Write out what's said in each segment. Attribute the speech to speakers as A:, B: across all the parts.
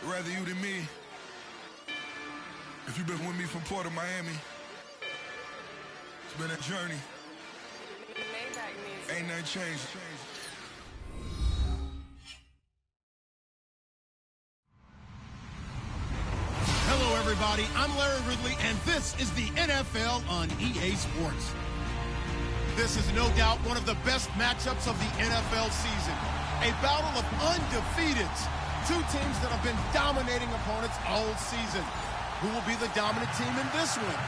A: rather you than me. If you've been with me from Port of Miami, it's been a journey. Ain't nothing changed.
B: Hello, everybody. I'm Larry Ridley, and this is the NFL on EA Sports. This is no doubt one of the best matchups of the NFL season. A battle of undefeateds. Two teams that have been dominating opponents all season. Who will be the dominant team in this one?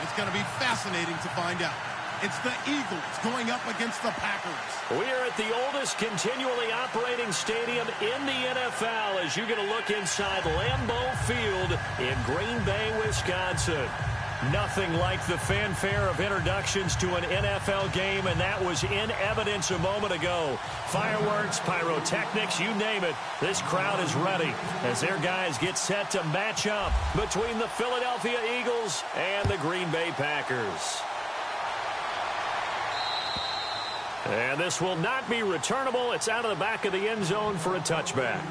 B: It's going to be fascinating to find out. It's the Eagles going up against the Packers.
C: We are at the oldest continually operating stadium in the NFL as you get a look inside Lambeau Field in Green Bay, Wisconsin. Nothing like the fanfare of introductions to an NFL game, and that was in evidence a moment ago. Fireworks, pyrotechnics, you name it. This crowd is ready as their guys get set to match up between the Philadelphia Eagles and the Green Bay Packers. And this will not be returnable. It's out of the back of the end zone for a touchback.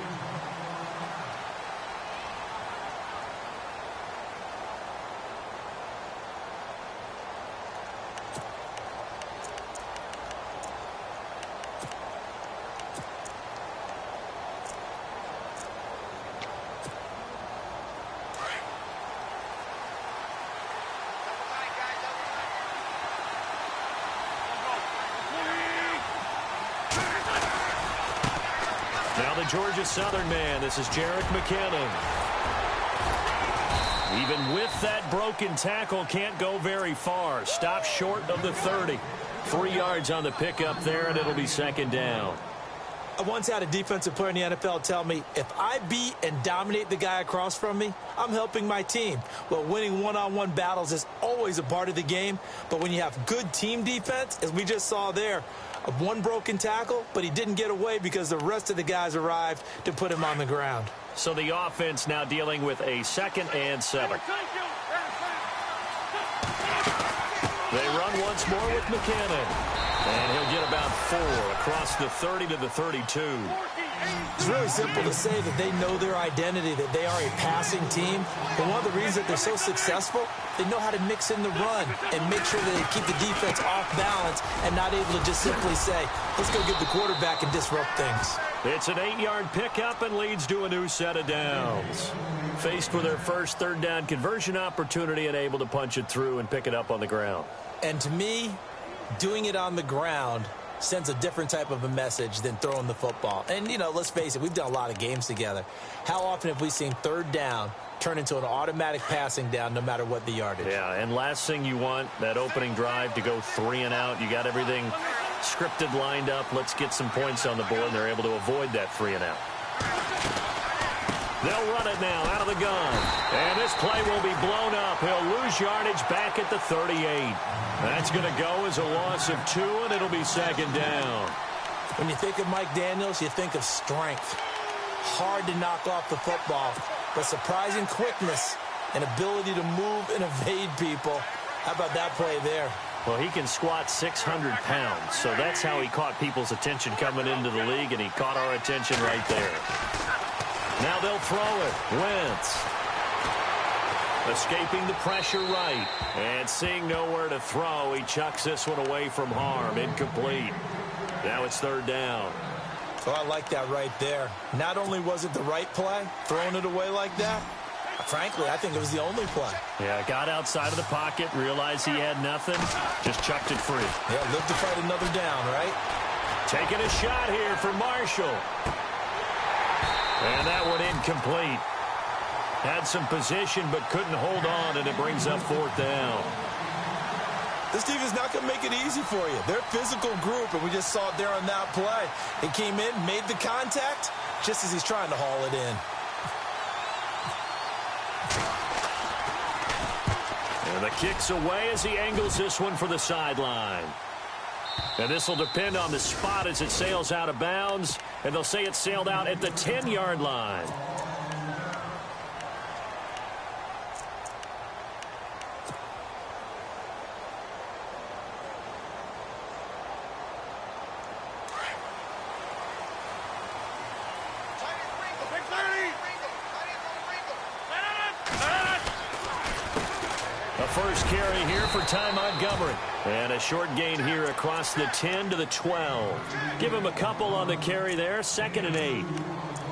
C: Now the Georgia Southern man, this is Jerick McKinnon. Even with that broken tackle, can't go very far. Stops short of the 30. 3 yards on the pickup there, and it'll be second down.
D: I once had a defensive player in the NFL tell me, if I beat and dominate the guy across from me, I'm helping my team. Well, winning one-on-one battles is always a part of the game, but when you have good team defense, as we just saw there, one broken tackle, but he didn't get away because the rest of the guys arrived to put him on the ground.
C: So the offense now dealing with a 2nd and 7. They run once more with McKinnon. And he'll get about 4 across the 30 to the 32.
D: It's really simple to say that they know their identity, that they are a passing team. But one of the reasons that they're so successful, they know how to mix in the run and make sure that they keep the defense off balance and not able to just simply say, let's go get the quarterback and disrupt things.
C: It's an 8-yard pickup and leads to a new set of downs. Faced with their first 3rd down conversion opportunity and able to punch it through and pick it up on the ground.
D: And to me, doing it on the ground sends a different type of a message than throwing the football. And, you know, let's face it, we've done a lot of games together. How often have we seen 3rd down turn into an automatic passing down no matter what the yardage?
C: Yeah, and last thing you want, that opening drive to go 3 and out. You got everything scripted, lined up. Let's get some points on the board, and they're able to avoid that 3 and out. They'll run it now out of the gun. And this play will be blown up. He'll lose yardage back at the 38. That's going to go as a loss of 2, and it'll be 2nd down.
D: When you think of Mike Daniels, you think of strength. Hard to knock off the football, but surprising quickness and ability to move and evade people. How about that play there?
C: Well, he can squat 600 pounds, so that's how he caught people's attention coming into the league, and he caught our attention right there. Now they'll throw it. Wentz. Escaping the pressure right. And seeing nowhere to throw, he chucks this one away from harm. Incomplete. Now it's 3rd down.
D: So I like that right there. Not only was it the right play, throwing it away like that, frankly, I think it was the only play.
C: Yeah, got outside of the pocket, realized he had nothing, just chucked it free.
D: Yeah, live to fight another down, right?
C: Taking a shot here for Marshall. And that one incomplete. Had some position but couldn't hold on, and it brings up 4th down.
D: This team is not going to make it easy for you. They're a physical group, and we just saw it there on that play. He came in, made the contact, just as he's trying to haul it in.
C: And the kick's away as he angles this one for the sideline. And this will depend on the spot as it sails out of bounds. And they'll say it sailed out at the 10-yard line. first carry here for Ty Montgomery. And a short gain here across the 10 to the 12. Give him a couple on the carry there, 2nd and 8.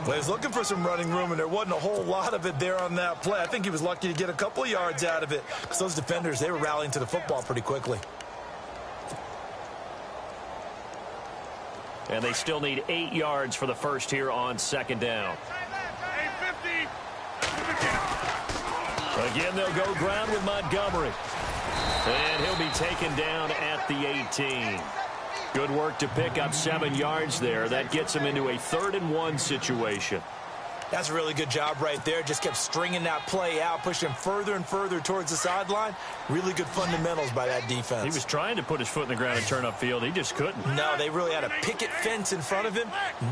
D: Well, he's looking for some running room, and there wasn't a whole lot of it there on that play. I think he was lucky to get a couple of yards out of it, because those defenders, they were rallying to the football pretty quickly.
C: And they still need 8 yards for the first here on 2nd down. Again, they'll go ground with Montgomery. And he'll be taken down at the 18. Good work to pick up 7 yards there. That gets him into a 3rd and 1 situation.
D: That's a really good job right there. Just kept stringing that play out, pushing him further and further towards the sideline. Really good fundamentals by that defense.
C: He was trying to put his foot in the ground and turn upfield. He just couldn't.
D: No, they really had a picket fence in front of him.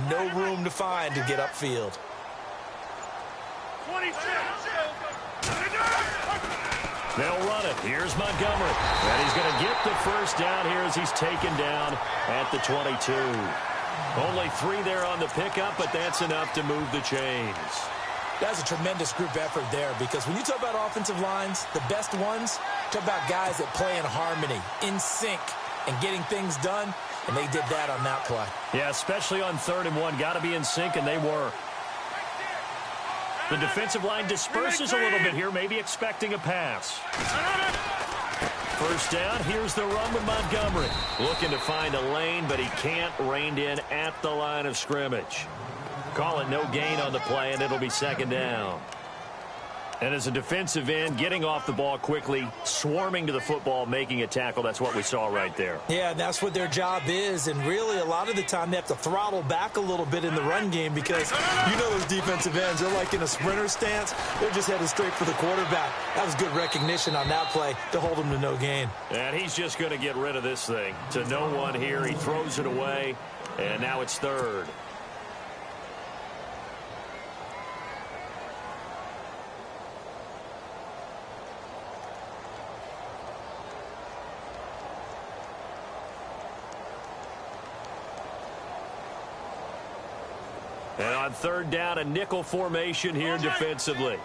D: No room to find to get upfield.
B: 26.
C: They'll run it. Here's Montgomery. And he's going to get the first down here as he's taken down at the 22. Only 3 there on the pickup, but that's enough to move the chains.
D: That's a tremendous group effort there, because when you talk about offensive lines, the best ones, talk about guys that play in harmony, in sync, and getting things done, and they did that on that play.
C: Yeah, especially on 3rd and 1. Got to be in sync, and they were. The defensive line disperses a little bit here, maybe expecting a pass. First down, here's the run with Montgomery. Looking to find a lane, but he can't. Reined in at the line of scrimmage. Call it no gain on the play, and it'll be 2nd down. And as a defensive end, getting off the ball quickly, swarming to the football, making a tackle, that's what we saw right there.
D: Yeah, and that's what their job is, and really a lot of the time they have to throttle back a little bit in the run game, because you know those defensive ends, they're like in a sprinter stance. They're just headed straight for the quarterback. That was good recognition on that play to hold him to no gain.
C: And he's just going to get rid of this thing to no one here. He throws it away, and now it's 3rd. And on 3rd down, a nickel formation here defensively.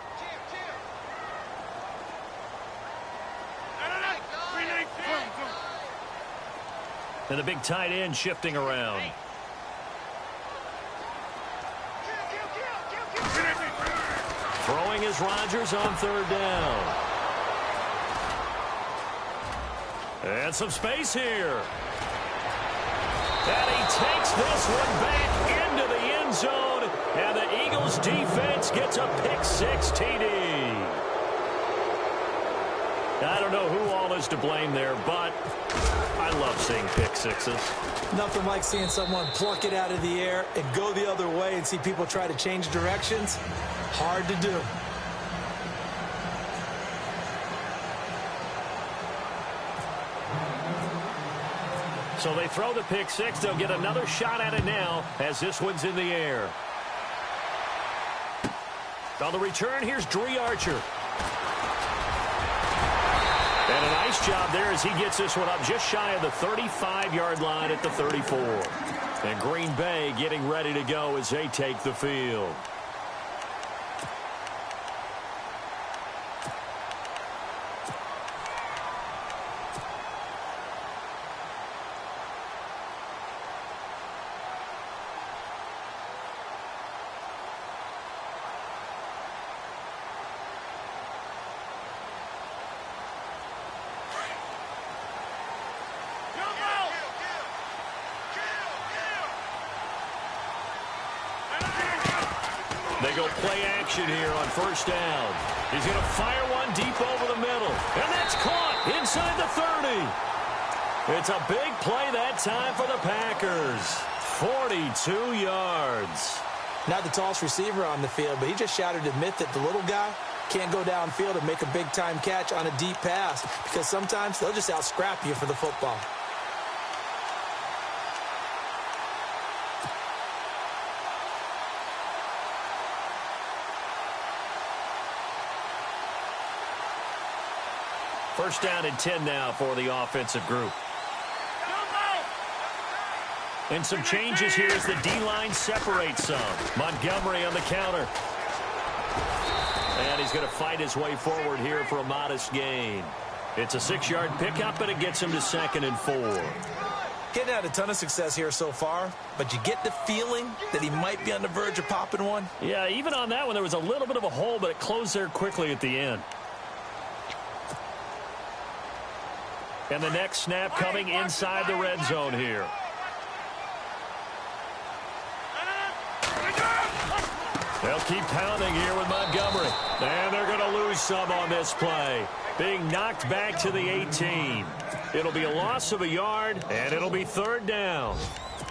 C: And the big tight end shifting around. Throwing is Rodgers on 3rd down. And some space here. And he takes this one back into the end zone. And the Eagles defense gets a pick-6 TD. I don't know who all is to blame there, but I love seeing pick-6s.
D: Nothing like seeing someone pluck it out of the air and go the other way and see people try to change directions. Hard to do.
C: So they throw the pick-6. They'll get another shot at it now as this one's in the air. On the return, here's Dree Archer. And a nice job there as he gets this one up just shy of the 35-yard line at the 34. And Green Bay getting ready to go as they take the field. They go play action here on 1st down. He's going to fire one deep over the middle. And that's caught inside the 30. It's a big play that time for the Packers. 42 yards.
D: Not the tallest receiver on the field, but he just shouted to admit that the little guy can't go downfield and make a big-time catch on a deep pass, because sometimes they'll just out-scrap you for the football.
C: First down and 10 now for the offensive group. And some changes here as the D-line separates some. Montgomery on the counter. And he's going to fight his way forward here for a modest gain. It's a 6-yard pickup, and it gets him to 2nd and 4.
D: Getting had a ton of success here so far, but you get the feeling that he might be on the verge of popping one.
C: Yeah, even on that one, there was a little bit of a hole, but it closed there quickly at the end. And the next snap coming inside the red zone here. They'll keep pounding here with Montgomery. And they're going to lose some on this play. Being knocked back to the 18. It'll be a loss of a yard, and it'll be 3rd down.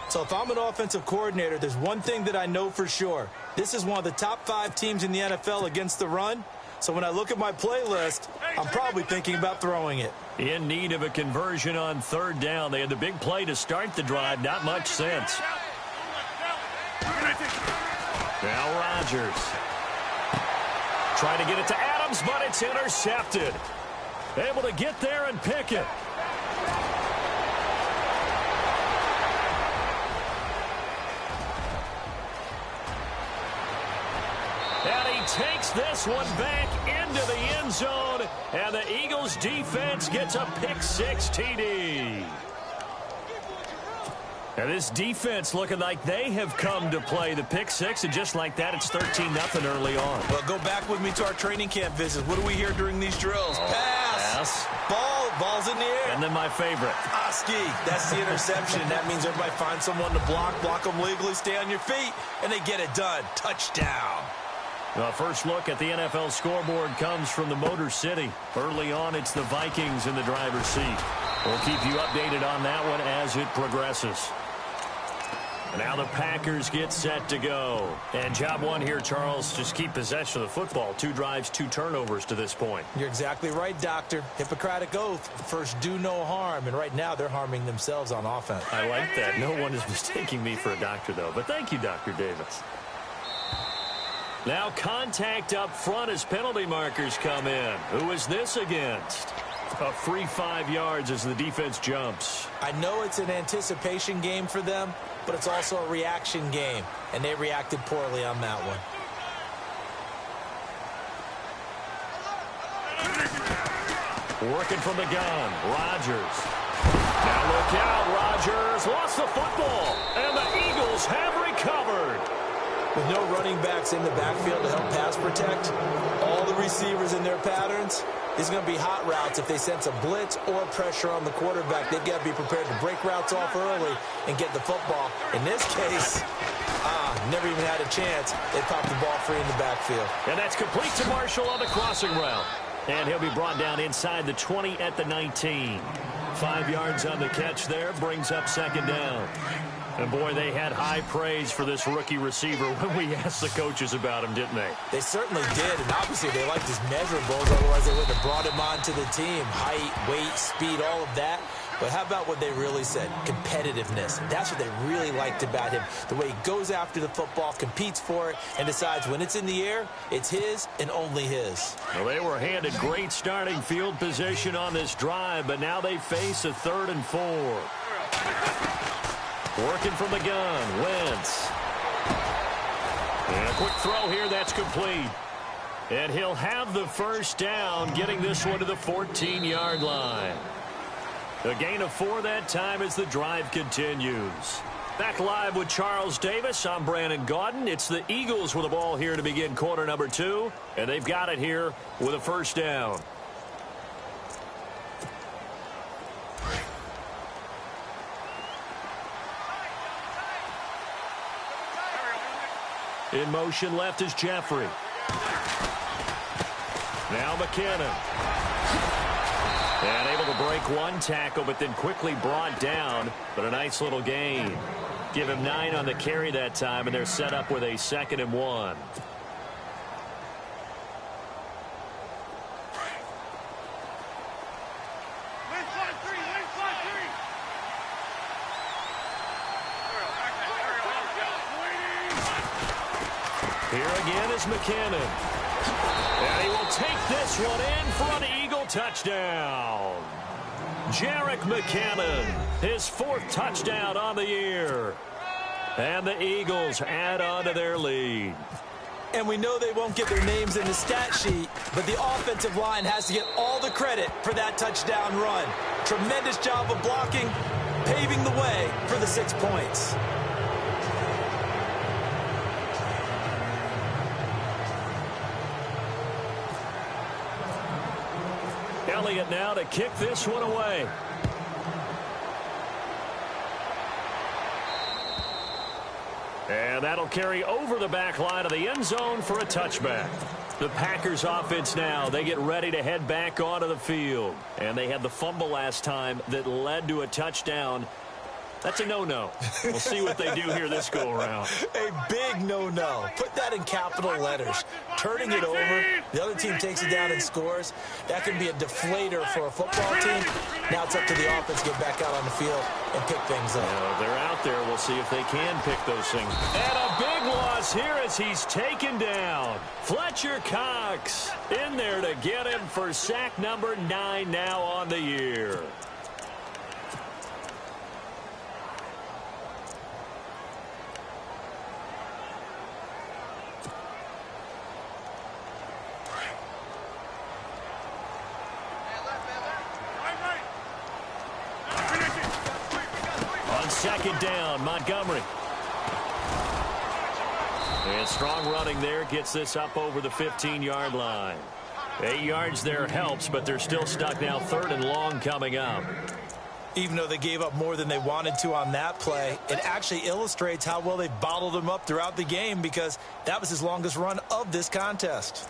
D: So if I'm an offensive coordinator, there's one thing that I know for sure. This is one of the top 5 teams in the NFL against the run. So when I look at my playlist, I'm probably thinking about throwing it.
C: In need of a conversion on 3rd down. They had the big play to start the drive. Not much sense. Now Rodgers. Trying to get it to Adams, but it's intercepted. Able to get there and pick it. And he takes this one back into the end zone. And the Eagles defense gets a pick-6 TD. And this defense looking like they have come to play the pick-6, and just like that, it's 13-0 early on.
D: Well, go back with me to our training camp visits. What do we hear during these drills? Pass. Ball's in the air.
C: And then my favorite.
D: Oski. That's the interception. That means everybody finds someone to block them legally, stay on your feet, and they get it done. Touchdown.
C: The first look at the NFL scoreboard comes from the Motor City. Early on, it's the Vikings in the driver's seat. We'll keep you updated on that one as it progresses. And now the Packers get set to go. And job one here, Charles, just keep possession of the football. 2 drives, 2 turnovers to this point.
D: You're exactly right, Doctor. Hippocratic oath. First, do no harm. And right now, they're harming themselves on offense.
C: I like that. No one is mistaking me for a doctor, though. But thank you, Dr. Davis. Now contact up front as penalty markers come in. Who is this against? A free 5 yards as the defense jumps.
D: I know it's an anticipation game for them, but it's also a reaction game, and they reacted poorly on that one.
C: Working from the gun, Rodgers. Now look out, Rodgers lost the football, and the Eagles have recovered.
D: With no running backs in the backfield to help pass protect, all the receivers in their patterns, these are going to be hot routes. If they sense a blitz or pressure on the quarterback, they've got to be prepared to break routes off early and get the football. In this case, never even had a chance. They popped the ball free in the backfield.
C: And that's complete to Marshall on the crossing route. And he'll be brought down inside the 20 at the 19. 5 yards on the catch there, brings up 2nd down. And, boy, they had high praise for this rookie receiver when we asked the coaches about him, didn't they?
D: They certainly did, and obviously they liked his measurables. Otherwise, they wouldn't have brought him onto the team. Height, weight, speed, all of that. But how about what they really said? Competitiveness. That's what they really liked about him. The way he goes after the football, competes for it, and decides when it's in the air, it's his and only his.
C: Well, they were handed great starting field position on this drive, but now they face a 3rd and 4. Working from the gun, Wentz. And a quick throw here, that's complete. And he'll have the first down, getting this one to the 14-yard line. A gain of 4 that time as the drive continues. Back live with Charles Davis. I'm Brandon Gaudin. It's the Eagles with the ball here to begin quarter number 2. And they've got it here with a first down. In motion left is Jeffrey. Now McKinnon. And able to break 1 tackle, but then quickly brought down. But a nice little gain. Give him 9 on the carry that time, and they're set up with a 2nd and 1. Here again is McKinnon. And he will take this one in for an Eagle touchdown. Jerick McKinnon, his 4th touchdown on the year. And the Eagles add on to their lead.
D: And we know they won't get their names in the stat sheet, but the offensive line has to get all the credit for that touchdown run. Tremendous job of blocking, paving the way for the 6 points.
C: Elliott now to kick this one away. And that'll carry over the back line of the end zone for a touchback. The Packers offense now, they get ready to head back onto the field. And they had the fumble last time that led to a touchdown. That's a no-no. We'll see what they do here this go-around.
D: A big no-no. Put that in capital letters. Turning it over, the other team takes it down and scores. That can be a deflator for a football team. Now it's up to the offense to get back out on the field and pick things up.
C: If they're out there, we'll see if they can pick those things. And a big loss here as he's taken down. Fletcher Cox in there to get him for sack number 9 now on the year. Second down, Montgomery. And strong running there gets this up over the 15-yard line. 8 yards there helps, but they're still stuck now 3rd and long coming up.
D: Even though they gave up more than they wanted to on that play, it actually illustrates how well they bottled him up throughout the game because that was his longest run of this contest.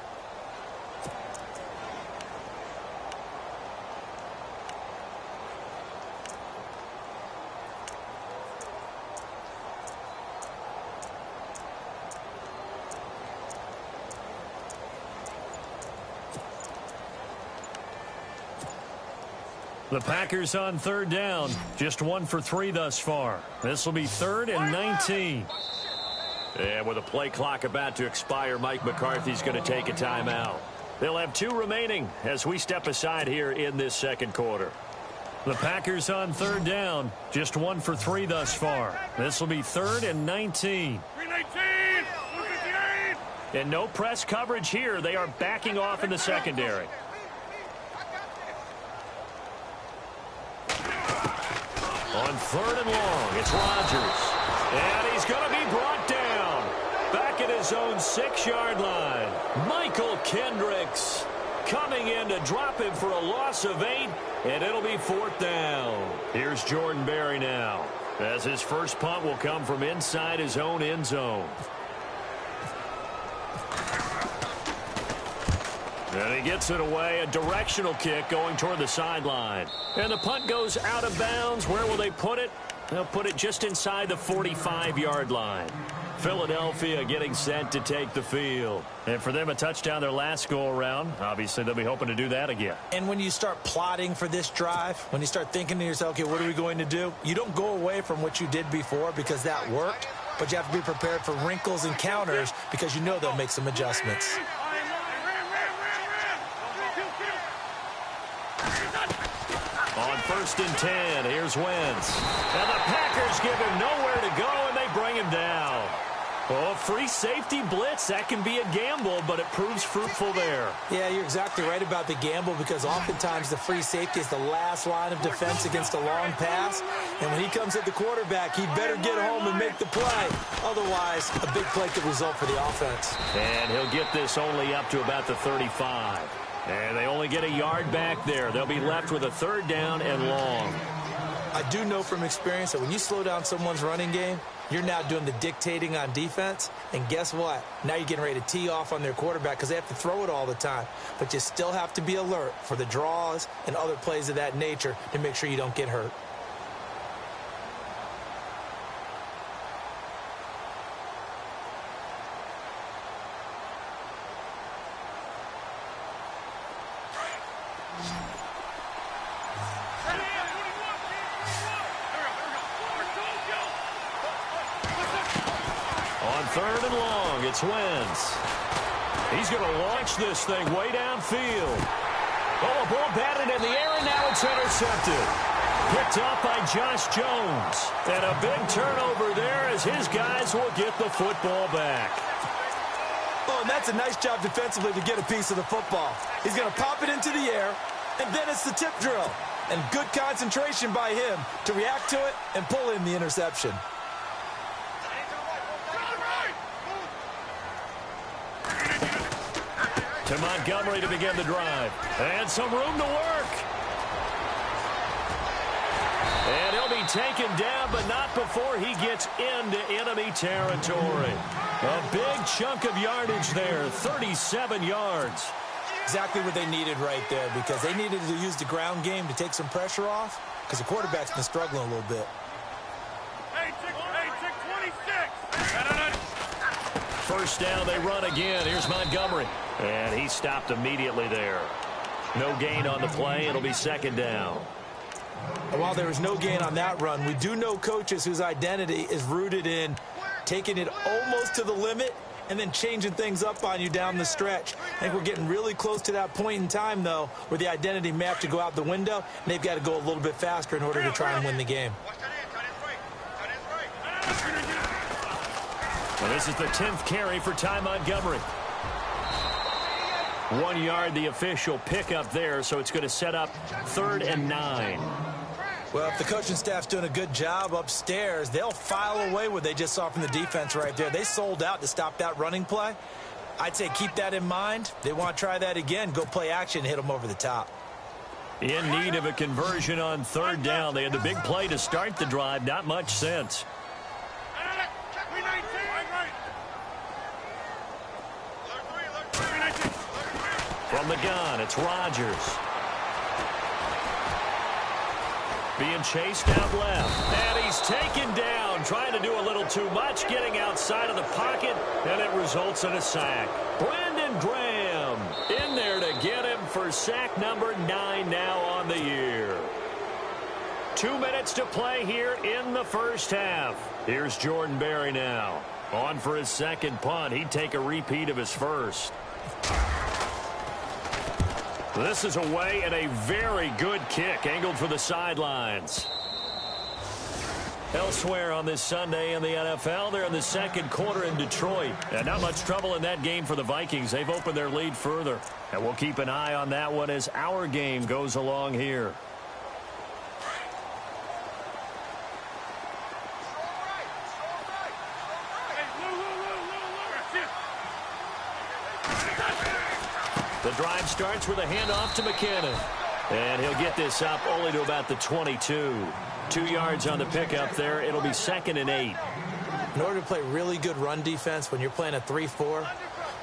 C: The Packers on 3rd down. Just 1 for 3 thus far. This will be 3rd and 19. And with a play clock about to expire, Mike McCarthy's going to take a timeout. They'll have 2 remaining as we step aside here in this second quarter. The Packers on 3rd down. Just 1 for 3 thus far. This will be 3rd and 19. And no press coverage here. They are backing off in the secondary. On 3rd and long, it's Rodgers. And he's going to be brought down. Back at his own 6-yard line. Michael Kendricks coming in to drop him for a loss of 8. And it'll be 4th down. Here's Jordan Berry now, as his first punt will come from inside his own end zone. And he gets it away, a directional kick going toward the sideline. And the punt goes out of bounds. Where will they put it? They'll put it just inside the 45-yard line. Philadelphia getting set to take the field. And for them, a touchdown their last go-around. Obviously, they'll be hoping to do that again.
D: And when you start plotting for this drive, when you start thinking to yourself, okay, what are we going to do? You don't go away from what you did before because that worked, but you have to be prepared for wrinkles and counters because you know they'll make some adjustments.
C: On 1st and 10, here's Wentz. And the Packers give him nowhere to go, and they bring him down. Oh, free safety blitz, that can be a gamble, but it proves fruitful there.
D: Yeah, you're exactly right about the gamble because oftentimes the free safety is the last line of defense against a long pass. And when he comes at the quarterback, he better get home and make the play. Otherwise, a big play could result for the offense.
C: And he'll get this only up to about the 35. And they only get a yard back there. They'll be left with a 3rd down and long.
D: I do know from experience that when you slow down someone's running game, you're now doing the dictating on defense. And guess what? Now you're getting ready to tee off on their quarterback because they have to throw it all the time. But you still have to be alert for the draws and other plays of that nature to make sure you don't get hurt.
C: On 3rd and long, it's Wentz. He's going to launch this thing way downfield. Oh, a ball batted in the air, and now it's intercepted. Picked up by Josh Jones. And a big turnover there as his guys will get the football back.
D: Oh, and that's a nice job defensively to get a piece of the football. He's going to pop it into the air, and then it's the tip drill. And good concentration by him to react to it and pull in the interception.
C: To Montgomery to begin the drive. And some room to work. And he'll be taken down, but not before he gets into enemy territory. A big chunk of yardage there, 37 yards.
D: Exactly what they needed right there, because they needed to use the ground game to take some pressure off, because the quarterback's been struggling a little bit.
E: Hey, 26.
C: First down, they run again. Here's Montgomery. And he stopped immediately there. No gain on the play. It'll be second down.
D: And while there was no gain on that run, we do know coaches whose identity is rooted in taking it almost to the limit and then changing things up on you down the stretch. I think we're getting really close to that point in time, though, where the identity may have to go out the window, and they've got to go a little bit faster in order to try and win the game.
C: Well, this is the 10th carry for Ty Montgomery. 1 yard, the official pickup there, so it's going to set up 3rd and 9.
D: Well, if the coaching staff's doing a good job upstairs, they'll file away what they just saw from the defense right there. They sold out to stop that running play. I'd say keep that in mind. They want to try that again. Go play action, hit them over the top.
C: In need of a conversion on 3rd down. They had the big play to start the drive. Not much sense. From the gun, it's Rodgers. Being chased out left. And he's taken down, trying to do a little too much, getting outside of the pocket, and it results in a sack. Brandon Graham in there to get him for sack number 9 now on the year. 2 minutes to play here in the first half. Here's Jordan Berry now. On for his second punt. He'd take a repeat of his first. This is away and a very good kick angled for the sidelines. Elsewhere on this Sunday in the NFL, they're in the second quarter in Detroit. And not much trouble in that game for the Vikings. They've opened their lead further. And we'll keep an eye on that one as our game goes along here. The drive starts with a handoff to McKinnon. And he'll get this up only to about the 22. 2 yards on the pickup there. It'll be 2nd and 8.
D: In order to play really good run defense when you're playing a 3-4,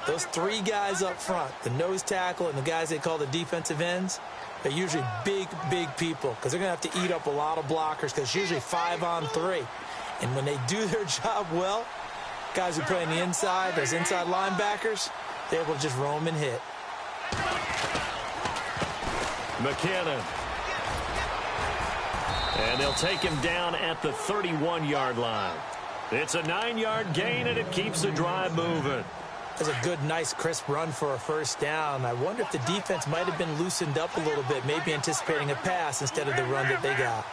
D: those 3 guys up front, the nose tackle and the guys they call the defensive ends, they're usually big, big people because they're going to have to eat up a lot of blockers because it's usually 5-on-3. And when they do their job well, guys who play on the inside, those inside linebackers, they're able to just roam and hit.
C: McKinnon. And they'll take him down at the 31-yard line. It's a 9-yard gain, and it keeps the drive moving.
D: That's a good, nice, crisp run for a first down. I wonder if the defense might have been loosened up a little bit, maybe anticipating a pass instead of the run that they got.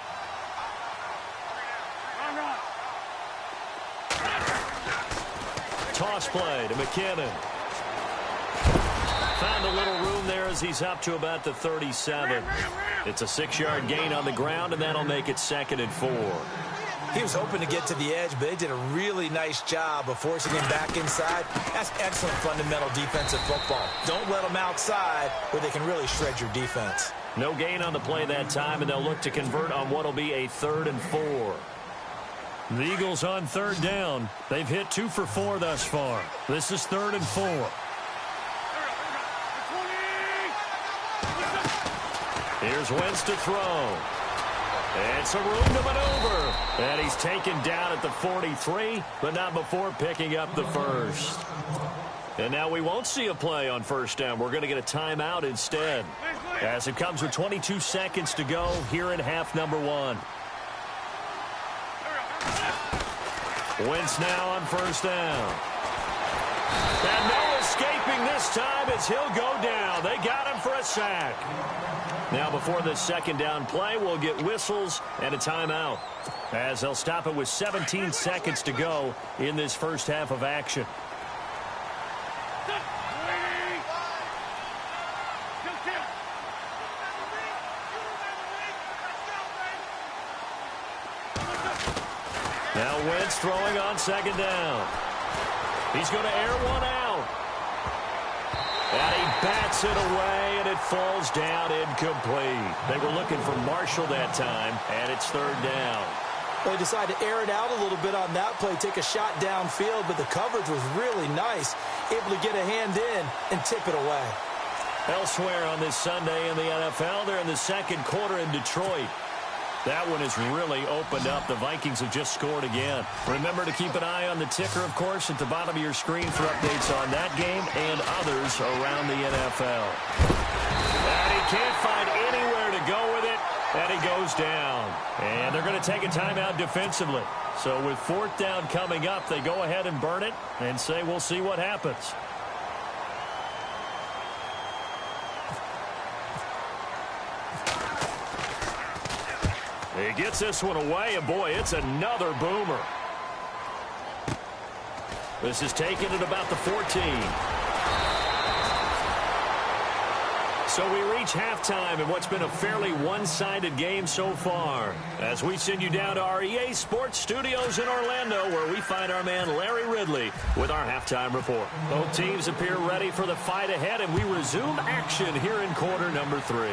C: Toss play to McKinnon. Found a little room there as he's up to about the 37. It's a 6-yard gain on the ground, and that'll make it 2nd and 4.
D: He was hoping to get to the edge, but they did a really nice job of forcing him back inside. That's excellent fundamental defensive football. Don't let them outside where they can really shred your defense.
C: No gain on the play that time, and they'll look to convert on what'll be a 3rd and 4. The Eagles on 3rd down. They've hit 2 for 4 thus far. This is 3rd and 4. Here's Wentz to throw. And some room to maneuver. And he's taken down at the 43, but not before picking up the first. And now we won't see a play on first down. We're going to get a timeout instead. As it comes with 22 seconds to go here in half number 1. Wentz now on first down. And no escaping this time as he'll go down. They got him for a sack. Now before this second down play, we'll get whistles and a timeout as they'll stop it with 17 seconds to go in this first half of action. Now Wentz throwing on second down. He's going to air one out. And he bats it away, and it falls down incomplete. They were looking for Marshall that time, and it's third down.
D: Well, they decided to air it out a little bit on that play, take a shot downfield, but the coverage was really nice, able to get a hand in and tip it away.
C: Elsewhere on this Sunday in the NFL, they're in the second quarter in Detroit. That one has really opened up. The Vikings have just scored again. Remember to keep an eye on the ticker, of course, at the bottom of your screen for updates on that game and others around the NFL. And he can't find anywhere to go with it, and he goes down. And they're going to take a timeout defensively. So with fourth down coming up, they go ahead and burn it and say we'll see what happens. He gets this one away, and boy, it's another boomer. This is taken at about the 14. So we reach halftime in what's been a fairly one-sided game so far. As we send you down to our EA Sports Studios in Orlando, where we find our man Larry Ridley with our halftime report. Both teams appear ready for the fight ahead, and we resume action here in quarter number 3.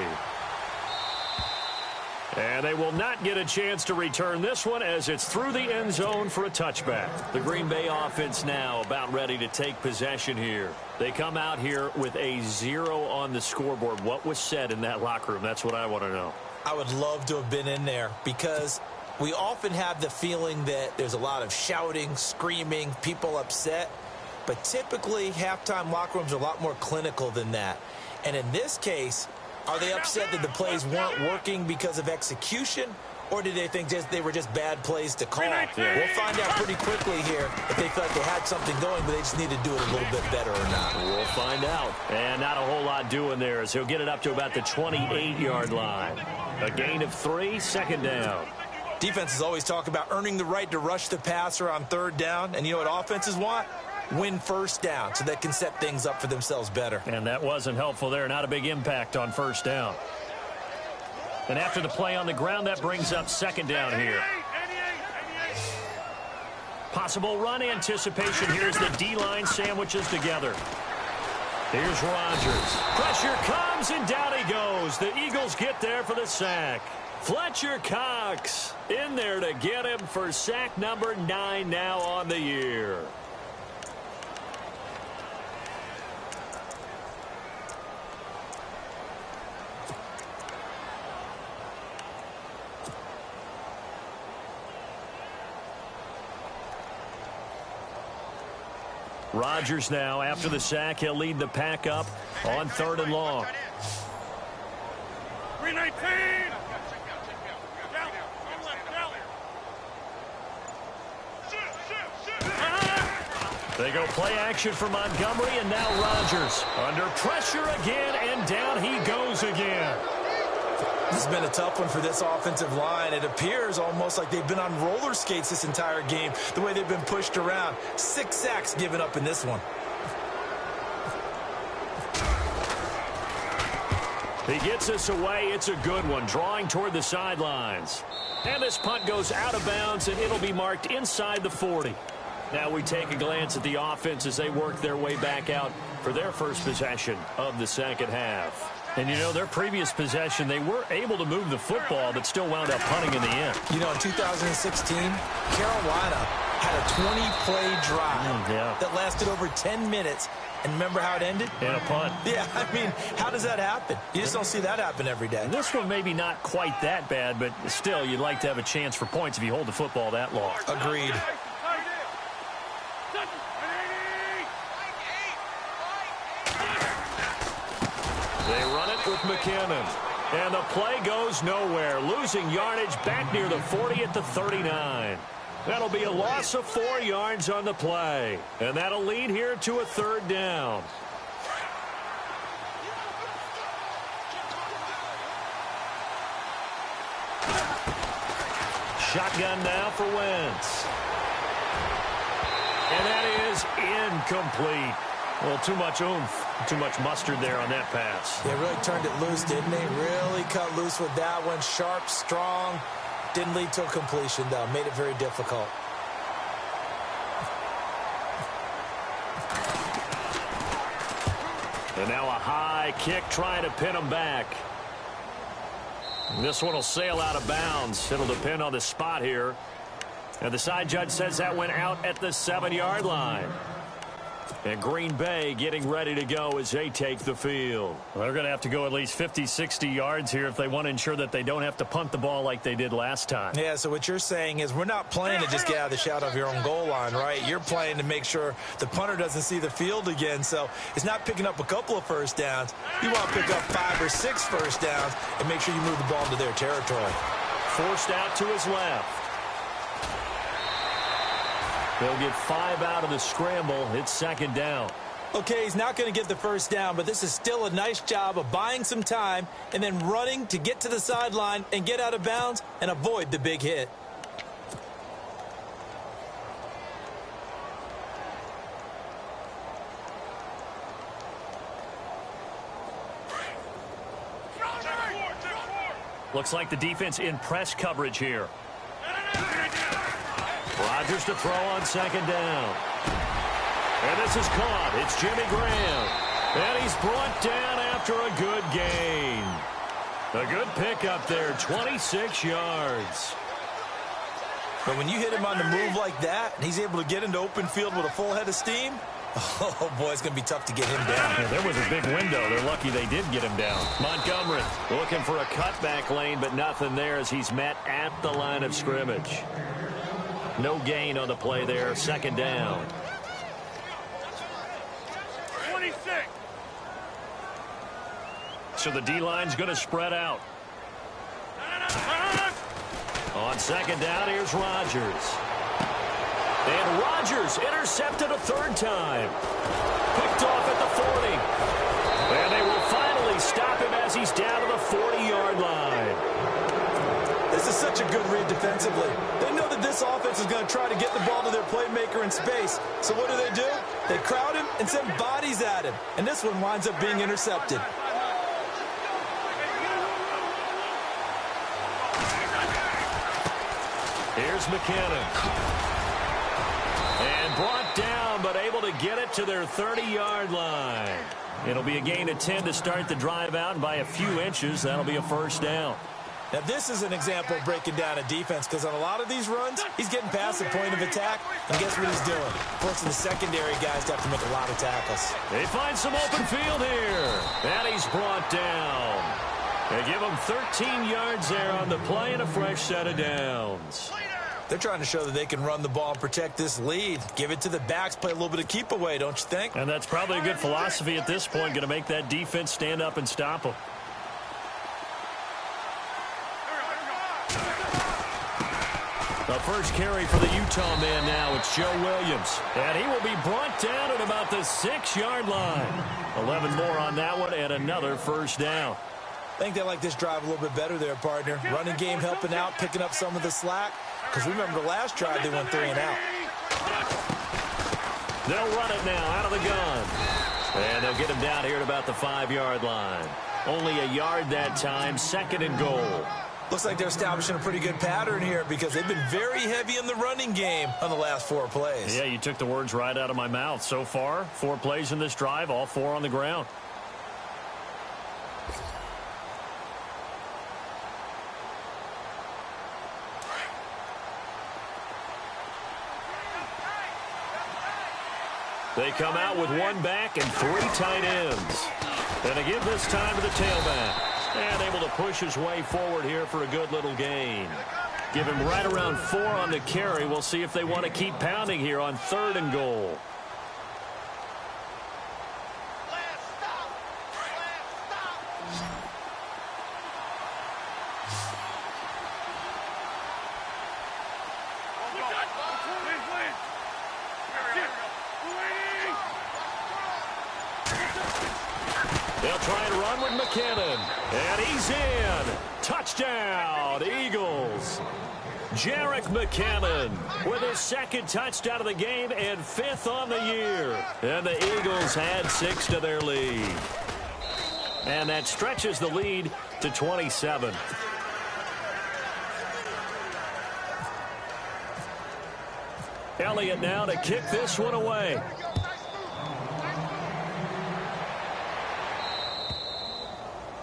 C: And they will not get a chance to return this one as it's through the end zone for a touchback. The Green Bay offense now about ready to take possession here. They come out here with a 0 on the scoreboard. What was said in that locker room? That's what I want to know.
D: I would love to have been in there because we often have the feeling that there's a lot of shouting, screaming, people upset. But typically, halftime locker rooms are a lot more clinical than that. And in this case, are they upset that the plays weren't working because of execution, or did they think they were just bad plays to call? Yeah. We'll find out pretty quickly here if they felt they had something going, but they just need to do it a little bit better or not.
C: We'll find out. And not a whole lot doing there as he'll get it up to about the 28-yard line. A gain of 3, second down.
D: Defenses always talk about earning the right to rush the passer on third down, and you know what offenses want? Win first down so they can set things up for themselves better.
C: And that wasn't helpful there. Not a big impact on first down. And after the play on the ground, that brings up second down here. Possible run anticipation. Here's the D-line sandwiches together. Here's Rodgers. Pressure comes, and down he goes. The Eagles get there for the sack. Fletcher Cox in there to get him for sack number 9 now on the year. Rodgers now, after the sack, he'll lead the pack up on third and long.
E: 319.
C: They go play action for Montgomery, and now Rodgers under pressure again, and down he goes again.
D: This has been a tough one for this offensive line. It appears almost like they've been on roller skates this entire game, the way they've been pushed around. 6 sacks given up in this one.
C: He gets this away. It's a good one, drawing toward the sidelines. And this punt goes out of bounds, and it'll be marked inside the 40. Now we take a glance at the offense as they work their way back out for their first possession of the second half. And, you know, their previous possession, they were able to move the football, but still wound up punting in the end.
D: You know, in 2016, Carolina had a 20-play drive that lasted over 10 minutes. And remember how it ended?
C: In a punt.
D: Yeah, I mean, how does that happen? You just don't see that happen every day.
C: This one maybe not quite that bad, but still, you'd like to have a chance for points if you hold the football that long.
D: Agreed.
C: They run it with McKinnon. And the play goes nowhere. Losing yardage back near the 40 at the 39. That'll be a loss of 4 yards on the play. And that'll lead here to a third down. Shotgun now for Wentz. And that is incomplete. Well, too much oomph, too much mustard there on that pass.
D: They really turned it loose, didn't they? Really cut loose with that one. Sharp, strong. Didn't lead to a completion, though. Made it very difficult.
C: And now a high kick trying to pin him back. This one will sail out of bounds. It'll depend on the spot here. And the side judge says that went out at the 7-yard line. And Green Bay getting ready to go as they take the field. Well, they're going to have to go at least 50, 60 yards here if they want to ensure that they don't have to punt the ball like they did last time.
D: Yeah, so what you're saying is we're not playing to just get out of the shadow of your own goal line, right? You're playing to make sure the punter doesn't see the field again. So it's not picking up a couple of first downs. You want to pick up 5 or 6 first downs and make sure you move the ball into their territory.
C: Forced out to his left. They'll get 5 out of the scramble. It's second down.
D: Okay, he's not going to get the first down, but this is still a nice job of buying some time and then running to get to the sideline and get out of bounds and avoid the big hit.
C: Looks like the defense in press coverage here. Rodgers to throw on second down. And this is caught. It's Jimmy Graham. And he's brought down after a good gain. A good pickup there, 26 yards.
D: But when you hit him on the move like that, and he's able to get into open field with a full head of steam, oh, boy, it's going to be tough to get him down.
C: Yeah, there was a big window. They're lucky they did get him down. Montgomery looking for a cutback lane, but nothing there as he's met at the line of scrimmage. No gain on the play there. Second down.
E: 26.
C: So the D-line's going to spread out. On second down, here's Rodgers. And Rodgers intercepted a third time. Picked off at the 40. And they will finally stop him as he's down to the 40-yard line.
D: This is such a good read defensively. They know that this offense is going to try to get the ball to their playmaker in space. So what do? They crowd him and send bodies at him. And this one winds up being intercepted.
C: Here's McKinnon. And brought down, but able to get it to their 30-yard line. It'll be a gain of 10 to start the drive out, and by a few inches, that'll be a first down.
D: Now, this is an example of breaking down a defense, because on a lot of these runs, he's getting past the point of attack, and guess what he's doing? Forcing the secondary guys to have to make a lot of tackles.
C: They find some open field here, and he's brought down. They give him 13 yards there on the play and a fresh set of downs.
D: They're trying to show that they can run the ball and protect this lead. Give it to the backs, play a little bit of keep away, don't you think?
C: And that's probably a good philosophy at this point, going to make that defense stand up and stop them. The first carry for the Utah man now, it's Joe Williams. And he will be brought down at about the 6-yard line. 11 more on that one and another first down.
D: I think they like this drive a little bit better there, partner. Running game helping out, picking up some of the slack. Because remember the last drive, they went 3 and out.
C: They'll run it now out of the gun. And they'll get him down here at about the 5-yard line. Only a yard that time, second and goal.
D: Looks like they're establishing a pretty good pattern here because they've been very heavy in the running game on the last 4 plays.
C: Yeah, you took the words right out of my mouth. So far, 4 plays in this drive, all 4 on the ground. They come out with 1 back and 3 tight ends. And they give this time to the tailback. And able to push his way forward here for a good little gain. Give him right around 4 on the carry. We'll see if they want to keep pounding here on 3rd and goal. They'll try and run with McKinnon. And he's in. Touchdown, Eagles. Jerick McKinnon with his second touchdown of the game and 5th on the year. And the Eagles add 6 to their lead. And that stretches the lead to 27. Elliott now to kick this one away.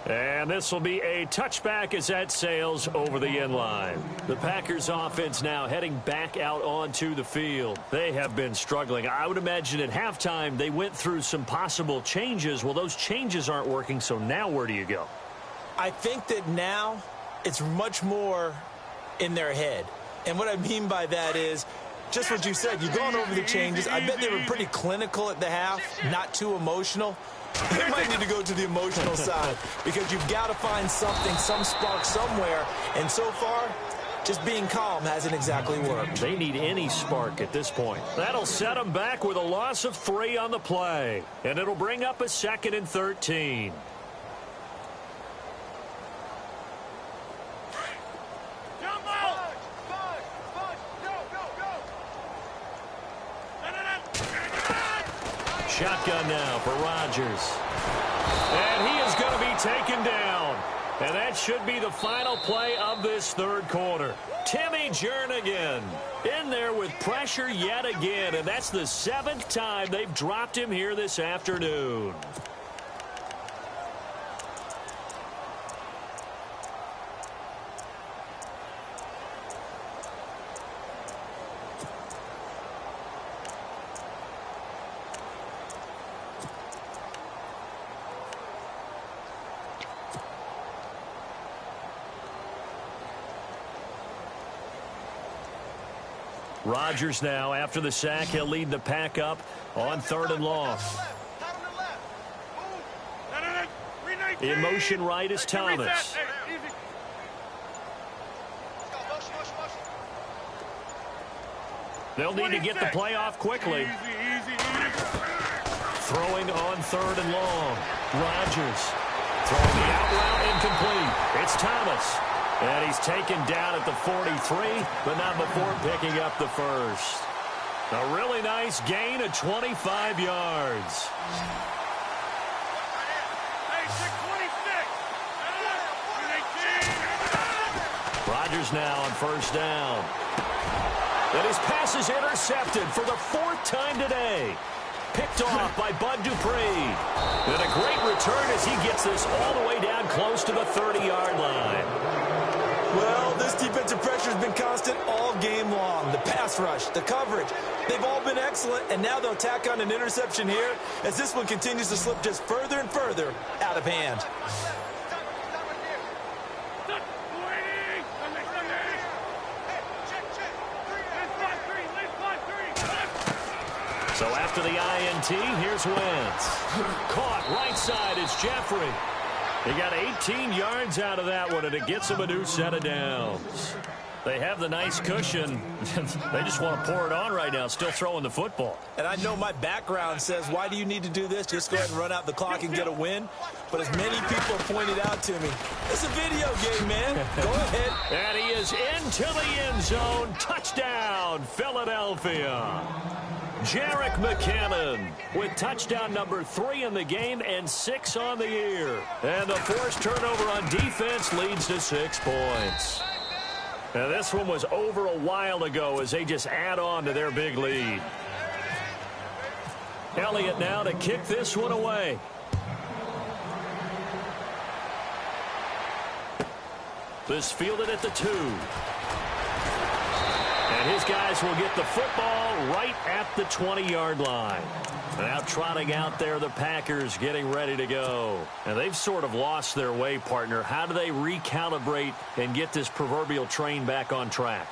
C: And this will be a touchback as that sails over the end line. The Packers offense now heading back out onto the field. They have been struggling. I would imagine at halftime they went through some possible changes. Well, those changes aren't working, so now where do you go?
D: I think that now it's much more in their head. And what I mean by that is just what you said. You've gone over the changes. I bet they were pretty clinical at the half, not too emotional. They might need to go to the emotional side because you've got to find something, some spark somewhere. And so far, just being calm hasn't exactly worked.
C: They need any spark at this point. That'll set them back with a loss of 3 on the play. And it'll bring up a 2nd and 13. Shotgun now for Rodgers. And he is going to be taken down. And that should be the final play of this third quarter. Timmy Jernigan in there with pressure yet again. And that's the 7th time they've dropped him here this afternoon. Rodgers now, after the sack, he'll lead the pack up on 3rd and long. In motion right is Thomas. They'll need to get the play off quickly. Throwing on 3rd and long. Rodgers throwing the out route incomplete. It's Thomas. And he's taken down at the 43, but not before picking up the first. A really nice gain of 25 yards. Rodgers now on 1st down. And his pass is intercepted for the 4th time today. Picked off by Bud Dupree. And a great return as he gets this all the way down close to the 30-yard line.
D: Well, this defensive pressure has been constant all game long. The pass rush, the coverage, they've all been excellent, and now they'll tack on an interception here as this one continues to slip just further and further out of hand.
C: So after the INT, here's Wentz. Caught right side, it's Jeffrey. He got 18 yards out of that one, and it gets him a new set of downs. They have the nice cushion. They just want to pour it on right now, still throwing the football.
D: And I know my background says, why do you need to do this? Just go ahead and run out the clock and get a win. But as many people have pointed out to me, it's a video game, man. Go ahead.
C: And he is into the end zone. Touchdown, Philadelphia. Jerick McKinnon with touchdown number 3 in the game and 6 on the year. And the forced turnover on defense leads to 6 points. Now this one was over a while ago as they just add on to their big lead. Elliott now to kick this one away. This fielded at the 2. And his guys will get the football right at the 20-yard line. Now trotting out there, the Packers getting ready to go. And they've sort of lost their way, partner. How do they recalibrate and get this proverbial train back on track?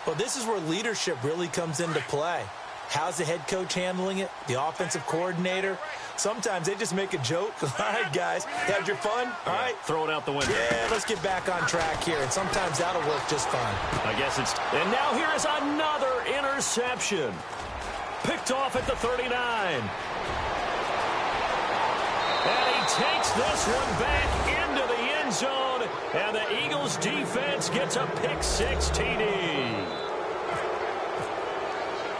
D: Well, this is where leadership really comes into play. How's the head coach handling it? The offensive coordinator? Sometimes they just make a joke. All right, guys, had your fun? All right.
C: Throw it out the window.
D: Yeah, let's get back on track here. And sometimes that'll work just fine.
C: I guess it's... And now here is another interception. Picked off at the 39. And he takes this one back into the end zone. And the Eagles defense gets a pick 6 TD.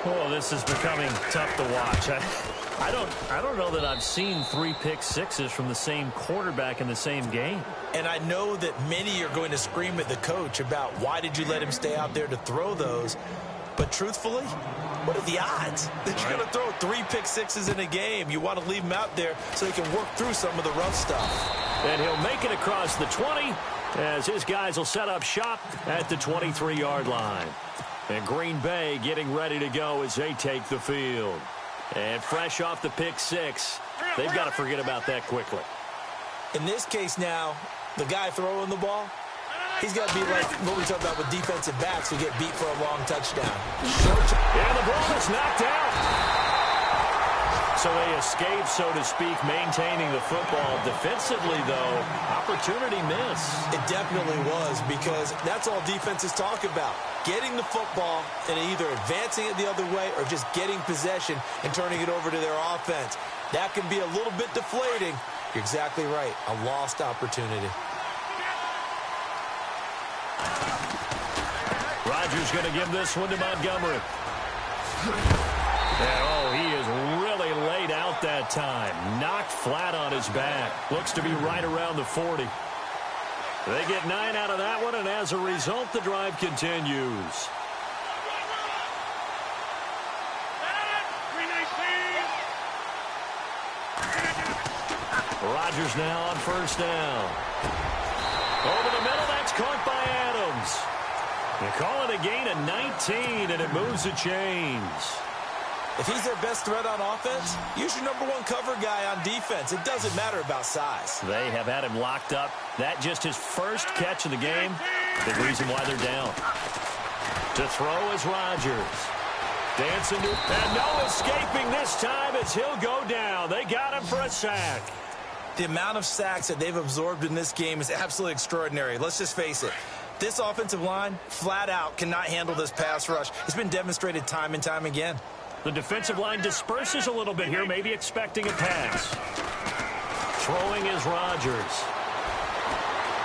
C: Oh, this is becoming tough to watch. I don't know that I've seen 3 pick sixes from the same quarterback in the same game.
D: And I know that many are going to scream at the coach about why did you let him stay out there to throw those. But truthfully, what are the odds that you're going to throw 3 pick sixes in a game? You want to leave him out there so he can work through some of the rough stuff.
C: And he'll make it across the 20 as his guys will set up shop at the 23-yard line. And Green Bay getting ready to go as they take the field. And fresh off the pick 6, they've got to forget about that quickly.
D: In this case now, the guy throwing the ball, he's got to be like what we talk about with defensive backs who get beat for a long touchdown.
C: And the ball is knocked out. So they escape, so to speak, maintaining the football. Defensively, though, opportunity miss.
D: It definitely was, because that's all defenses talk about. Getting the football and either advancing it the other way or just getting possession and turning it over to their offense. That can be a little bit deflating. You're exactly right. A lost opportunity.
C: Rodgers going to give this one to Montgomery. And, oh, he is really laid out that time. Knocked flat on his back. Looks to be right around the 40. They get 9 out of that one, and as a result, the drive continues. Rodgers now on first down. Over the middle, that's caught by Adams. They call it a gain of 19, and it moves the chains.
D: If he's their best threat on offense, use your #1 cover guy on defense. It doesn't matter about size.
C: They have had him locked up. That just his first catch of the game. Big reason why they're down. To throw is Rodgers. Dancing to, and no escaping this time as he'll go down. They got him for a sack.
D: The amount of sacks that they've absorbed in this game is absolutely extraordinary. Let's just face it. This offensive line, flat out, cannot handle this pass rush. It's been demonstrated time and time again.
C: The defensive line disperses a little bit here, maybe expecting a pass. Throwing is Rodgers.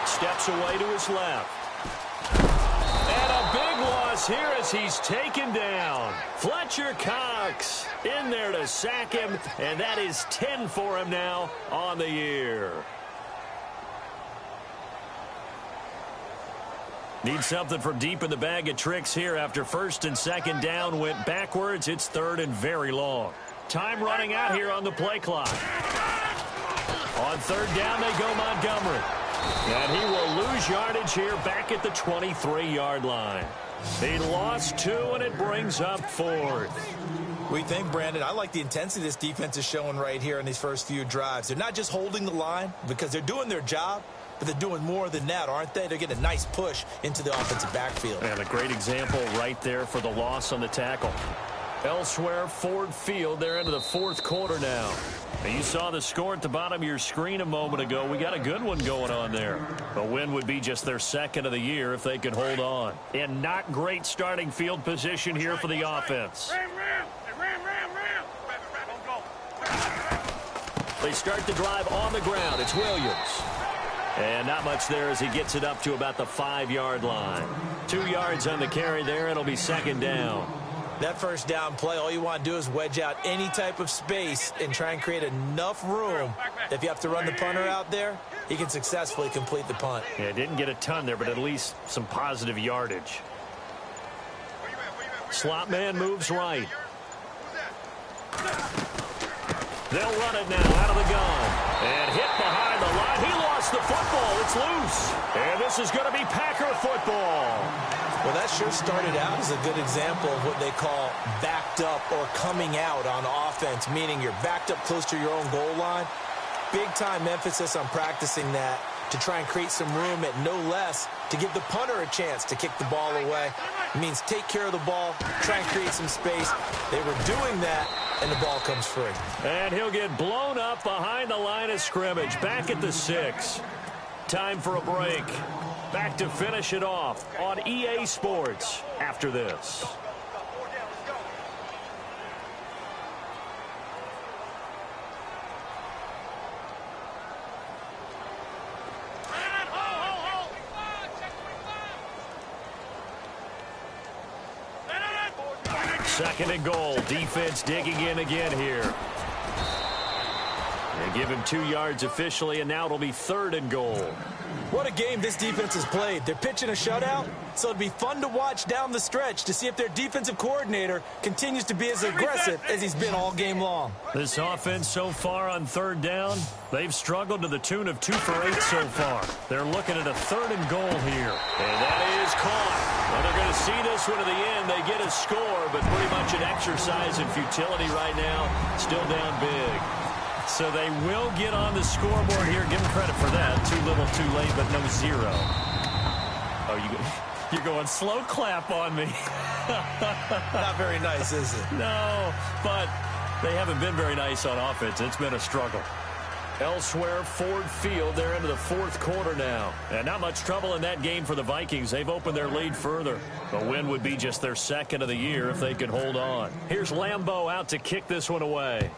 C: Steps away to his left. And a big loss here as he's taken down. Fletcher Cox in there to sack him, and that is 10 for him now on the year. Need something from deep in the bag of tricks here after first and second down went backwards. It's third and very long. Time running out here on the play clock. On third down, they go Montgomery. And he will lose yardage here back at the 23-yard line. He lost 2, and it brings up 4th.
D: What do you think, Brandon? I like the intensity this defense is showing right here in these first few drives. They're not just holding the line because they're doing their job, but they're doing more than that, aren't they? They're getting a nice push into the offensive backfield.
C: And a great example right there for the loss on the tackle. Elsewhere, Ford Field, they're into the 4th quarter now. And you saw the score at the bottom of your screen a moment ago. We got a good one going on there. A win would be just their 2nd of the year if they could hold on. And not great starting field position here for the offense. They start the drive on the ground. It's Williams. And not much there as he gets it up to about the 5-yard line. 2 yards on the carry there. It'll be second down.
D: That first down play, all you want to do is wedge out any type of space and try and create enough room. If you have to run the punter out there, he can successfully complete the punt.
C: Yeah, didn't get a ton there, but at least some positive yardage. Slot man moves right. They'll run it now out of the gun. And hit behind the line. He lost the football. It's loose. And this is going to be Packer football.
D: Well, that sure started out as a good example of what they call backed up or coming out on offense, meaning you're backed up close to your own goal line. Big-time emphasis on practicing that to try and create some room at no less to give the punter a chance to kick the ball away. It means take care of the ball, try and create some space. They were doing that, and the ball comes free.
C: And he'll get blown up behind the line of scrimmage, back at the 6. Time for a break. Back to finish it off on EA Sports after this. Second and goal. Defense digging in again here. They give him 2 yards officially, and now it'll be third and goal.
D: What a game this defense has played. They're pitching a shutout, so it'll be fun to watch down the stretch to see if their defensive coordinator continues to be as aggressive as he's been all game long.
C: This offense so far on third down, they've struggled to the tune of 2 for 8 so far. They're looking at a third and goal here. And that is caught. Well, they're going to see this one to the end. They get a score, but pretty much an exercise in futility right now. Still down big. So they will get on the scoreboard here. Give them credit for that. Too little, too late, but no 0. Oh, you're going slow clap on me.
D: Not very nice, is it?
C: No, but they haven't been very nice on offense. It's been a struggle. Elsewhere, Ford Field, they're into the fourth quarter now. And not much trouble in that game for the Vikings. They've opened their lead further. A win would be just their second of the year if they could hold on. Here's Lambeau out to kick this one away.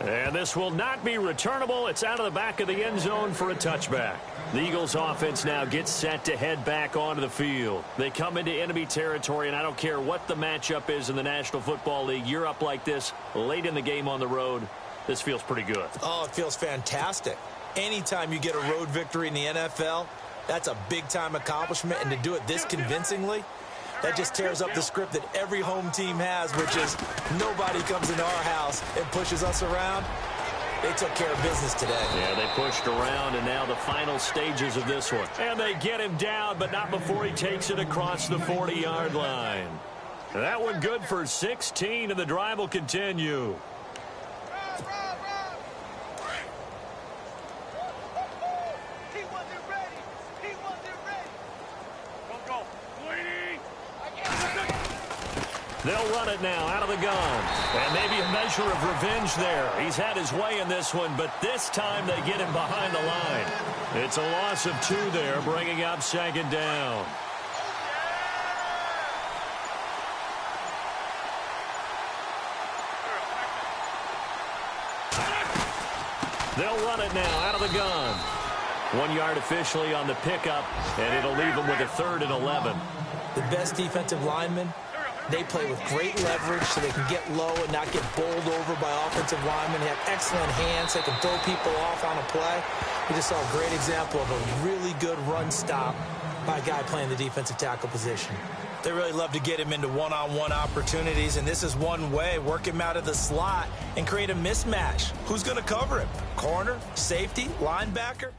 C: And this will not be returnable. It's out of the back of the end zone for a touchback. The Eagles offense now gets set to head back onto the field. They come into enemy territory, and I don't care what the matchup is in the National Football League. You're up like this late in the game on the road. This feels pretty good.
D: Oh, it feels fantastic. Anytime you get a road victory in the NFL, that's a big-time accomplishment, and to do it this convincingly, that just tears up the script that every home team has, which is nobody comes into our house and pushes us around. They took care of business today.
C: Yeah, they pushed around, and now the final stages of this one. And they get him down, but not before he takes it across the 40-yard line. That one good for 16, and the drive will continue. They'll run it now out of the gun. And maybe a measure of revenge there. He's had his way in this one, but this time they get him behind the line. It's a loss of 2 there, bringing up second down. They'll run it now out of the gun. 1 yard officially on the pickup, and it'll leave them with a third and 11.
D: The best defensive linemen, they play with great leverage so they can get low and not get bowled over by offensive linemen. They have excellent hands. They can throw people off on a play. We just saw a great example of a really good run stop by a guy playing the defensive tackle position. They really love to get him into one-on-one opportunities, and this is one way. Work him out of the slot and create a mismatch. Who's going to cover him? Corner, safety, linebacker?